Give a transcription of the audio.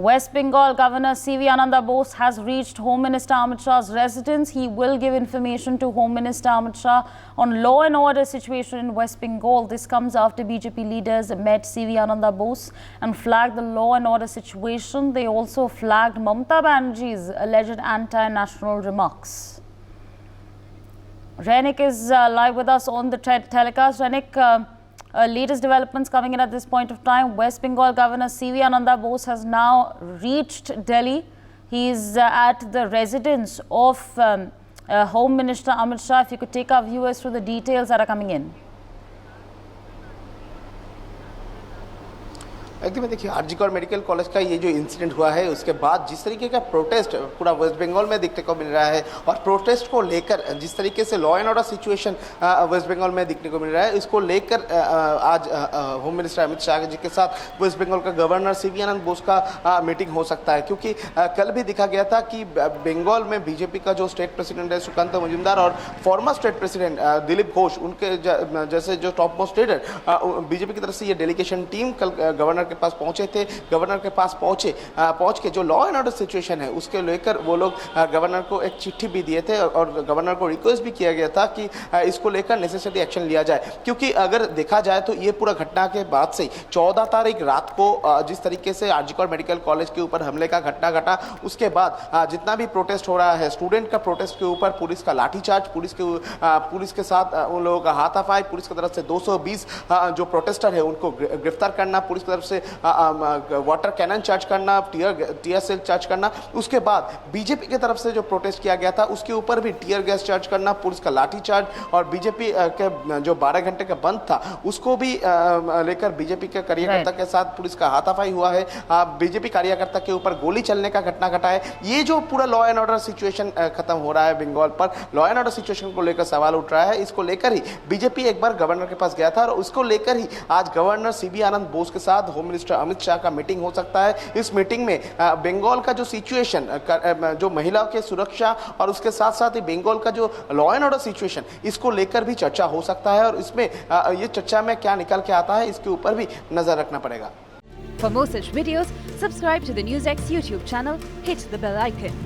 West Bengal Governor C.V. Ananda Bose has reached Home Minister Amit Shah's residence. He will give information to Home Minister Amit Shah on law and order situation in West Bengal. This comes after BJP leaders met C.V. Ananda Bose and flagged the law and order situation. They also flagged Mamata Banerjee's alleged anti-national remarks. Renik is live with us on the telecast. Renik, latest developments coming in at this point of time. West Bengal Governor C.V. Ananda Bose has now reached Delhi. He is at the residence of Home Minister Amit Shah. If you could take our viewers through the details that are coming in. एकदम देखिए RG Kar medical college का ये जो incident हुआ है उसके बाद जिस तरीके का प्रोटेस्ट पूरा वेस्ट बंगाल में देखने को मिल रहा है और प्रोटेस्ट को लेकर जिस तरीके से law and order situation West Bengal में देखने को मिल रहा है इसको लेकर आज होम मिनिस्टर अमित शाह जी के साथ वेस्ट बंगाल का गवर्नर सीवी आनंद बोस का मीटिंग हो सकता है, क्योंकि कल भी दिखा गया था कि बंगाल में बीजेपी का जो स्टेट प्रेसिडेंट है सुकांत मजूमदार और farmer state president Dilip Ghosh, उनके जैसे जो टॉप मोस्ट लीडर बीजेपी की तरफ से ये डेलीगेशन टीम कल गवर्नर के पास पहुंचे थे। गवर्नर के पास पहुंच के जो लॉ एंड ऑर्डर सिचुएशन है उसके लेकर वो लोग गवर्नर को एक चिट्ठी भी दिए थे और गवर्नर को रिक्वेस्ट भी किया गया था कि इसको लेकर नेसेसरी एक्शन लिया जाए, क्योंकि अगर देखा जाए तो ये पूरा घटना के बाद से 14 तारीख रात को जिस तरीके से आरजीकर मेडिकल कॉलेज के ऊपर हमले का घटना घटा उसके बाद जितना भी प्रोटेस्ट हो रहा है स्टूडेंट का प्रोटेस्ट के ऊपर पुलिस का लाठीचार्ज, पुलिस के साथ उन लोगों का हाथापाई, पुलिस की तरफ से 220 जो प्रोटेस्टर है उनको गिरफ्तार करना, पुलिस की तरफ से वाटर कैनन चार्ज करना, टीयर सेल चार्ज करना, उसके बाद बीजेपी की तरफ से जो प्रोटेस्ट किया गया था उसके ऊपर भी टीयर गैस चार्ज करना, पुलिस का लाठी चार्ज और बीजेपी के जो 12 घंटे का बंद था उसको भी लेकर बीजेपी के कार्यकर्ता के साथ पुलिस का हाथापाई हुआ है, बीजेपी कार्यकर्ता के ऊपर गोली चलने का घटना घटा है। ये जो पूरा लॉ एंड ऑर्डर सिचुएशन खत्म हो रहा है बंगाल पर, लॉ एंड ऑर्डर सिचुएशन को लेकर सवाल उठ रहा है, इसको लेकर ही बीजेपी एक बार गवर्नर के पास गया था और उसको लेकर ही आज गवर्नर सीवी आनंद बोस के साथ होम मिनिस्टर अमित शाह का मीटिंग हो सकता है। इस मीटिंग में बंगाल का जो सिचुएशन, जो महिलाओं के सुरक्षा और उसके साथ साथ ही बंगाल का जो लॉ एंड ऑर्डर सिचुएशन, इसको लेकर भी चर्चा हो सकता है और इसमें ये चर्चा में क्या निकल के आता है इसके ऊपर भी नजर रखना पड़ेगा। For more such videos, subscribe to the NewsX YouTube channel, hit the bell icon.